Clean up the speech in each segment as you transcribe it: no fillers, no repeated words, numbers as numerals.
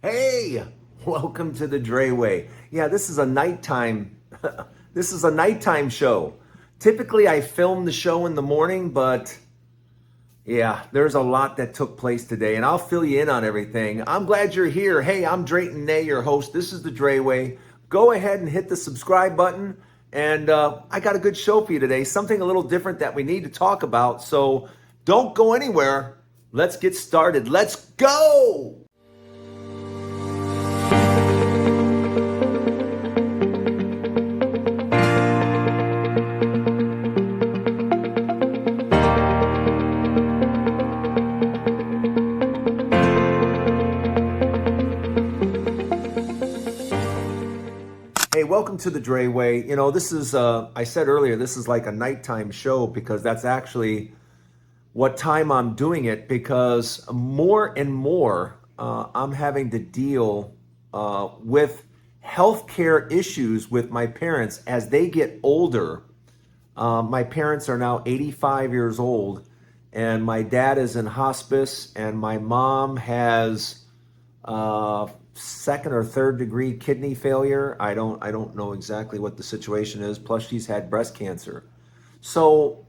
Hey, welcome to the Drayway. Yeah, this is a nighttime this is a nighttime show. Typically I film the show in the morning, but yeah, there's a lot that took place today and I'll fill you in on everything. I'm glad you're here. Hey, I'm Drayton Nay, your host. This is the Drayway. Go ahead and hit the subscribe button and I got a good show for you today. Something a little different that we need to talk about. So don't go anywhere. Let's get started. Let's go. Hey, welcome to the Drayway. You know, this is, I said earlier, this is like a nighttime show because that's actually what time I'm doing it, because more and more I'm having to deal with healthcare issues with my parents as they get older. My parents are now 85 years old, and my dad is in hospice, and my mom has second or third degree kidney failure. I don't know exactly what the situation is. Plus she's had breast cancer. So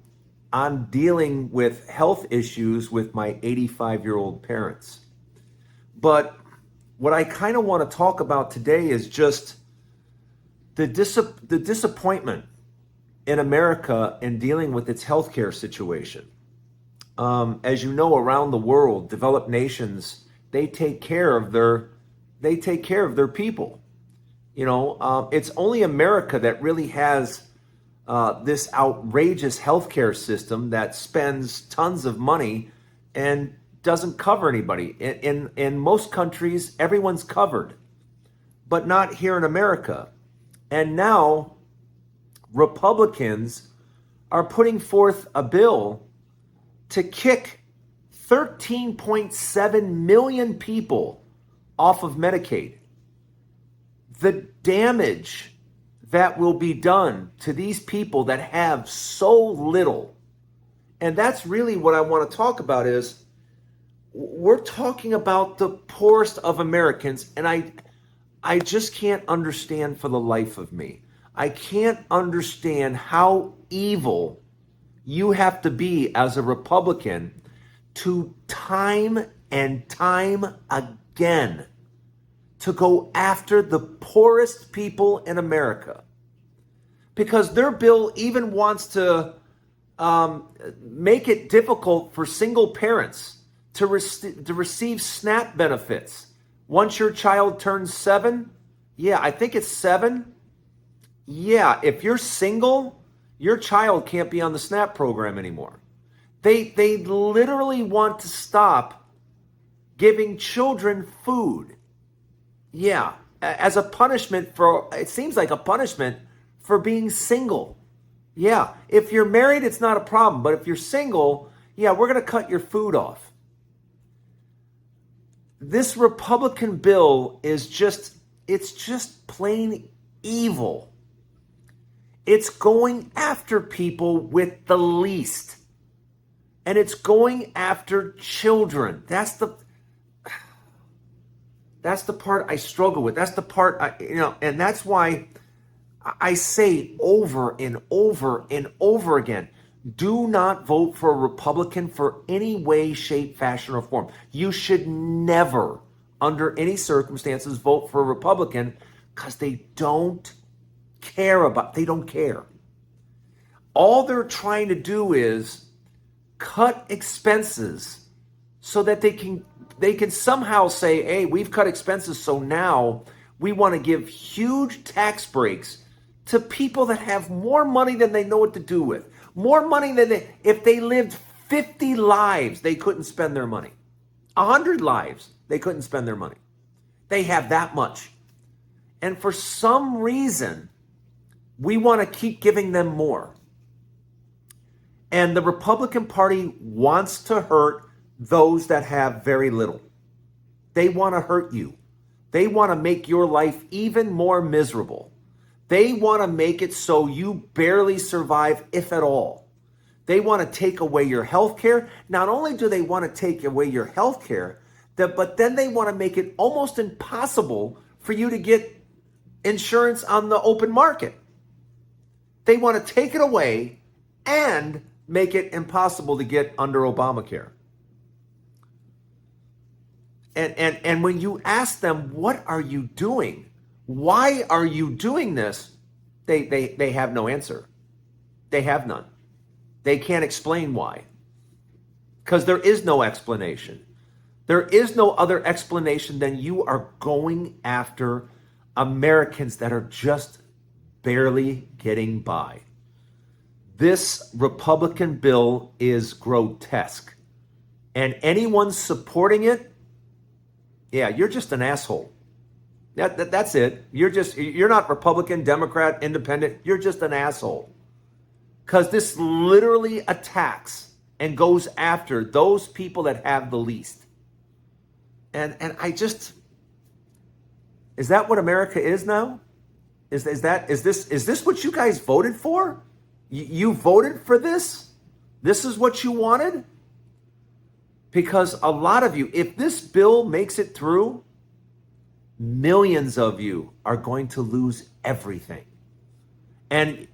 I'm dealing with health issues with my 85-year-old parents. But what I kind of want to talk about today is just the disappointment in America in dealing with its healthcare situation. As you know, around the world, developed nations, they take care of their people. You know, it's only America that really has this outrageous healthcare system that spends tons of money and doesn't cover anybody. In most countries, everyone's covered, but not here in America. And now Republicans are putting forth a bill to kick 13.7 million people off of Medicaid. The damage that will be done to these people that have so little. And that's really what I want to talk about is we're talking about the poorest of Americans, and I just can't understand for the life of me. I can't understand how evil you have to be as a Republican to time and time again to go after the poorest people in America, because their bill even wants to make it difficult for single parents to receive SNAP benefits once your child turns 7. Yeah, I think it's 7. Yeah, if you're single, your child can't be on the SNAP program anymore. They literally want to stop giving children food. Yeah, as a punishment for, it seems like a punishment for being single. Yeah, if you're married, it's not a problem. But if you're single, yeah, we're going to cut your food off. This Republican bill is it's just plain evil. It's going after people with the least. And it's going after children. That's the part I struggle with. That's the part and that's why I say over and over and over again, do not vote for a Republican for any way, shape, fashion, or form. You should never, under any circumstances, vote for a Republican because they don't care. All they're trying to do is cut expenses so that they can somehow say, hey, we've cut expenses, so now we want to give huge tax breaks to people that have more money than they know what to do with. More money than if they lived 50 lives, they couldn't spend their money. 100 lives, they couldn't spend their money. They have that much. And for some reason, we want to keep giving them more. And the Republican Party wants to hurt those that have very little. They want to hurt you. They want to make your life even more miserable. They want to make it so you barely survive, if at all. They want to take away your health care. Not only do they want to take away your health care, But then they want to make it almost impossible for you to get insurance on the open market. They want to take it away and make it impossible to get under Obamacare. And when you ask them, what are you doing? Why are you doing this? They have no answer. They have none. They can't explain why. Because there is no explanation. There is no other explanation than you are going after Americans that are just barely getting by. This Republican bill is grotesque. And anyone supporting it, yeah, you're just an asshole. That's it. You're not Republican, Democrat, Independent. You're just an asshole. Because this literally attacks and goes after those people that have the least. And is that what America is now? Is this what you guys voted for? You voted for this? This is what you wanted? Because a lot of you, if this bill makes it through, millions of you are going to lose everything. And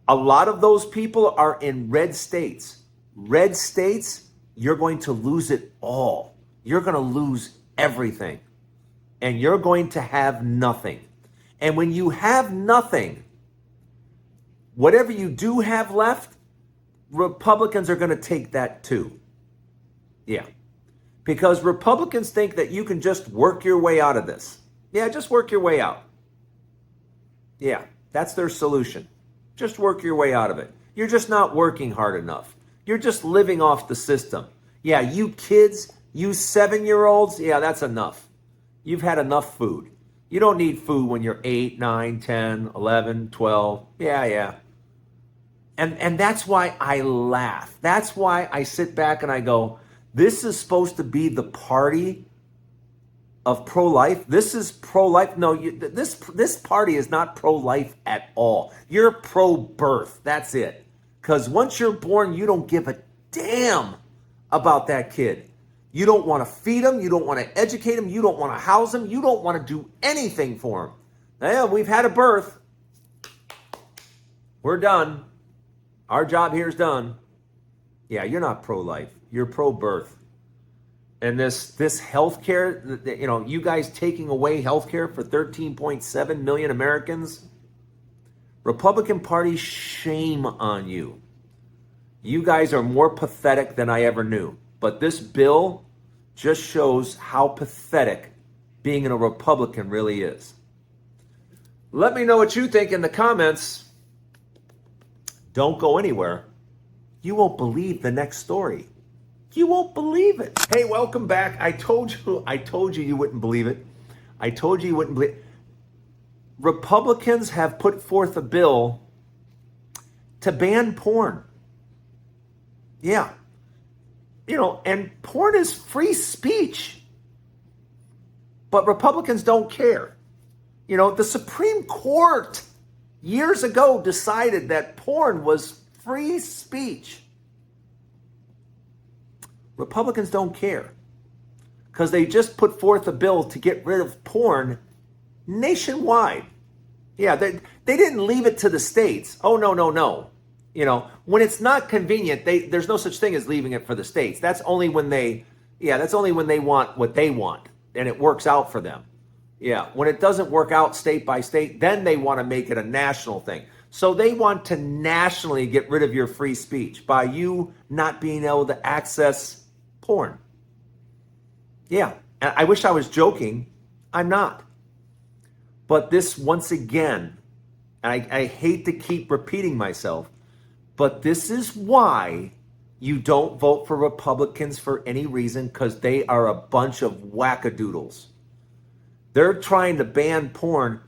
a lot of those people are in red states. Red states, you're going to lose it all. You're going to lose everything. And you're going to have nothing. And when you have nothing, whatever you do have left, Republicans are going to take that too. Yeah. Because Republicans think that you can just work your way out of this. Yeah, just work your way out. Yeah, that's their solution. Just work your way out of it. You're just not working hard enough. You're just living off the system. Yeah, you kids, you 7-year-olds, yeah, that's enough. You've had enough food. You don't need food when you're 8, 9, 10, 11, 12. Yeah. And that's why I laugh. That's why I sit back and I go, this is supposed to be the party of pro-life. This is pro-life. No, this party is not pro-life at all. You're pro-birth. That's it. Because once you're born, you don't give a damn about that kid. You don't want to feed them. You don't want to educate them. You don't want to house them. You don't want to do anything for them. Yeah, we've had a birth. We're done. Our job here is done. Yeah, you're not pro-life. You're pro-birth. And this healthcare, you guys taking away healthcare for 13.7 million Americans, Republican Party, shame on you. You guys are more pathetic than I ever knew. But this bill just shows how pathetic being a Republican really is. Let me know what you think in the comments. Don't go anywhere. You won't believe the next story. You won't believe it. Hey, welcome back. I told you you wouldn't believe it. I told you wouldn't believe it. Republicans have put forth a bill to ban porn. Yeah. And porn is free speech. But Republicans don't care. The Supreme Court years ago decided that porn was free speech. Republicans don't care because they just put forth a bill to get rid of porn nationwide. Yeah, they didn't leave it to the states. Oh, no. When it's not convenient, there's no such thing as leaving it for the states. That's only when they want what they want and it works out for them. Yeah, when it doesn't work out state by state, then they want to make it a national thing. So they want to nationally get rid of your free speech by you not being able to access porn. Yeah, and I wish I was joking. I'm not. But this, once again, I hate to keep repeating myself, but this is why you don't vote for Republicans for any reason, because they are a bunch of wackadoodles. They're trying to ban porn.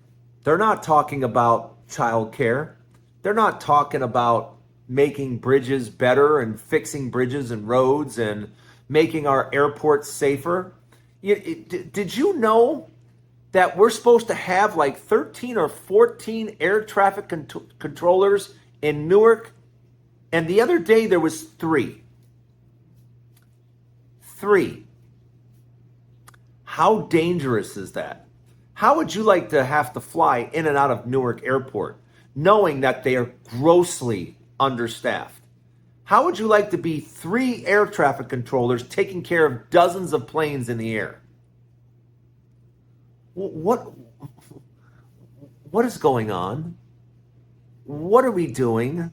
They're not talking about child care. They're not talking about making bridges better and fixing bridges and roads and making our airports safer. Did you know that we're supposed to have like 13 or 14 air traffic controllers in Newark? And the other day there was 3. 3. How dangerous is that? How would you like to have to fly in and out of Newark Airport knowing that they are grossly understaffed? How would you like to be 3 air traffic controllers taking care of dozens of planes in the air? What is going on? What are we doing?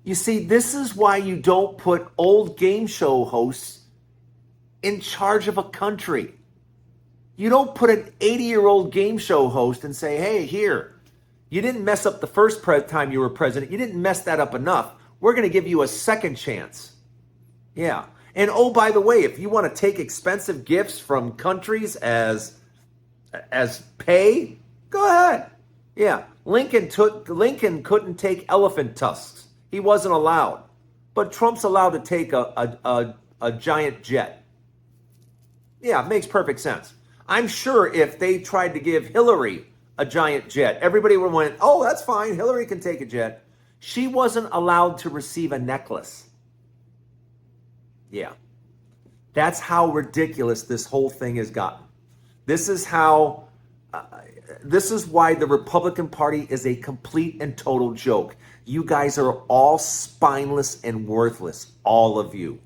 You see, this is why you don't put old game show hosts in charge of a country. You don't put an 80-year-old game show host and say, hey, here, you didn't mess up the first time you were president. You didn't mess that up enough. We're going to give you a second chance. Yeah. And oh, by the way, if you want to take expensive gifts from countries as pay, go ahead. Yeah. Lincoln couldn't take elephant tusks. He wasn't allowed. But Trump's allowed to take a giant jet. Yeah, it makes perfect sense. I'm sure if they tried to give Hillary a giant jet, everybody would have went, oh, that's fine. Hillary can take a jet. She wasn't allowed to receive a necklace. Yeah. That's how ridiculous this whole thing has gotten. This is why the Republican Party is a complete and total joke. You guys are all spineless and worthless, all of you.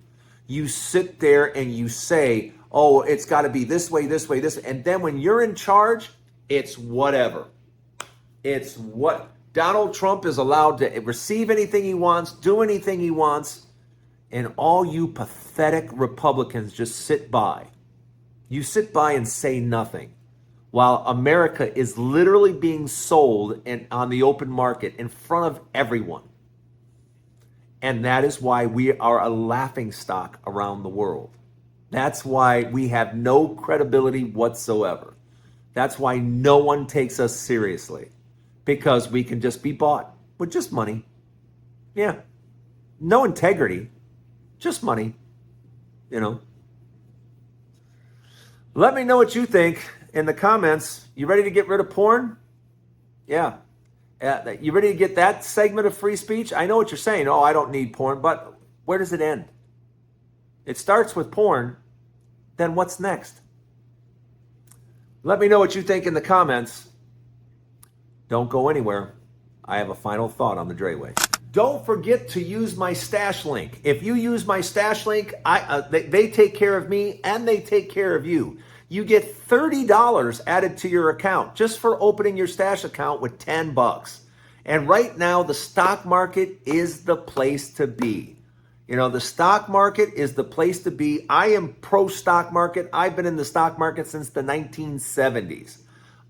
You sit there and you say, oh, it's got to be this way, this way, this way. And then when you're in charge, it's whatever. It's what Donald Trump is allowed to receive anything he wants, do anything he wants. And all you pathetic Republicans just sit by. You sit by and say nothing. While America is literally being sold on the open market in front of everyone. And that is why we are a laughingstock around the world. That's why we have no credibility whatsoever. That's why no one takes us seriously. Because we can just be bought with just money. Yeah. No integrity. Just money. You know. Let me know what you think in the comments. You ready to get rid of porn? Yeah. You ready to get that segment of free speech? I know what you're saying. Oh, I don't need porn. But where does it end? It starts with porn. Then what's next? Let me know what you think in the comments. Don't go anywhere. I have a final thought on the Drayway. Don't forget to use my stash link. If you use my stash link, they take care of me and they take care of you. You get $30 added to your account just for opening your stash account with $10. And right now, the stock market is the place to be. You know, the stock market is the place to be. I am pro stock market. I've been in the stock market since the 1970s.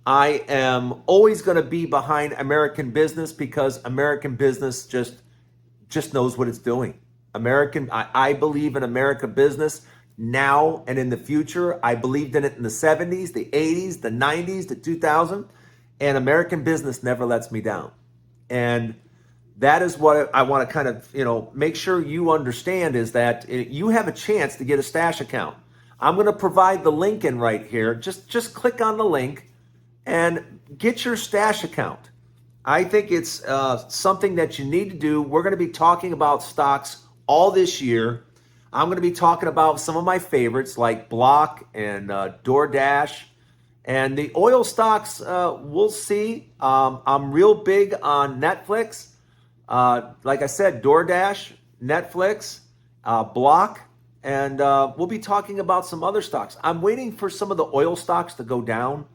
I am always going to be behind American business because American business just knows what it's doing. I believe in American business now and in the future. I believed in it in the 70s, the 80s, the 90s, the 2000s, and American business never lets me down. And that is what I want to kind of, make sure you understand is that you have a chance to get a stash account. I'm going to provide the link in right here. Just click on the link and get your stash account. I think it's something that you need to do. We're going to be talking about stocks all this year. I'm going to be talking about some of my favorites like Block and DoorDash. And the oil stocks, we'll see. I'm real big on Netflix. Like I said, DoorDash, Netflix, Block, and we'll be talking about some other stocks. I'm waiting for some of the oil stocks to go down.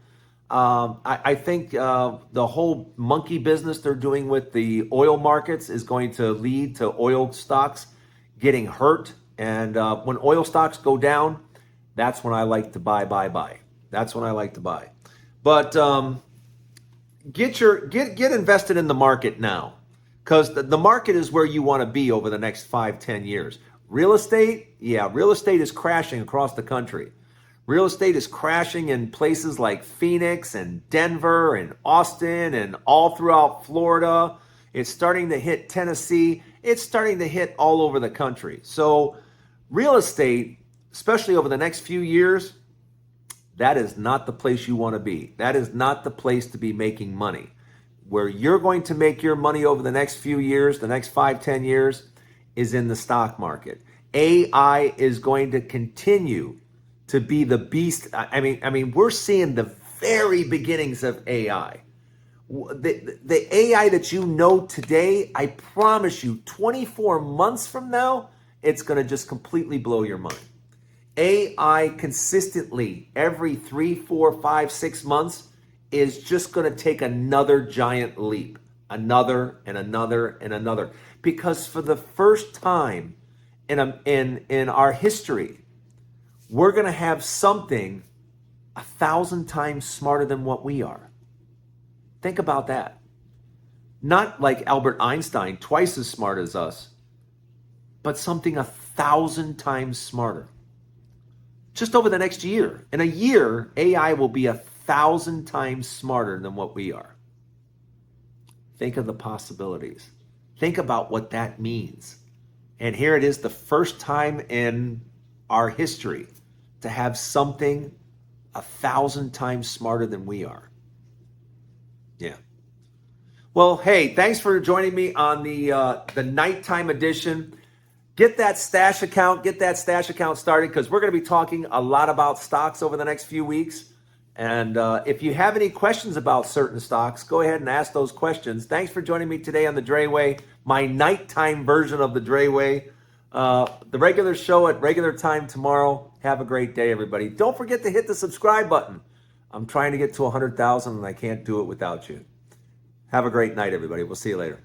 I think the whole monkey business they're doing with the oil markets is going to lead to oil stocks getting hurt. And when oil stocks go down, that's when I like to buy. That's when I like to buy. But get invested in the market now. Because the market is where you want to be over the next 5-10 years. Real estate, real estate is crashing across the country. Real estate is crashing in places like Phoenix and Denver and Austin and all throughout Florida. It's starting to hit Tennessee. It's starting to hit all over the country. So real estate, especially over the next few years, that is not the place you want to be. That is not the place to be making money. Where you're going to make your money over the next few years, the next 5-10 years, is in the stock market. AI is going to continue to be the beast. I mean, we're seeing the very beginnings of AI. The AI that you know today, I promise you, 24 months from now, it's going to just completely blow your mind. AI consistently every 3, 4, 5, 6 months is just going to take another giant leap, another and another and another. Because for the first time in our history, we're going to have something 1,000 times smarter than what we are. Think about that. Not like Albert Einstein, twice as smart as us, but something 1,000 times smarter. Just over the next year. In a year, AI will be 1,000 times smarter than what we are. Think of the possibilities. Think about what that means. And here it is, the first time in our history to have something 1,000 times smarter than we are. Yeah. Well, hey, thanks for joining me on the nighttime edition. Get that stash account started, because we're going to be talking a lot about stocks over the next few weeks. And if you have any questions about certain stocks, go ahead and ask those questions. Thanks for joining me today on the Drayway, my nighttime version of the Drayway. The regular show at regular time tomorrow. Have a great day, everybody. Don't forget to hit the subscribe button. I'm trying to get to 100,000 and I can't do it without you. Have a great night, everybody. We'll see you later.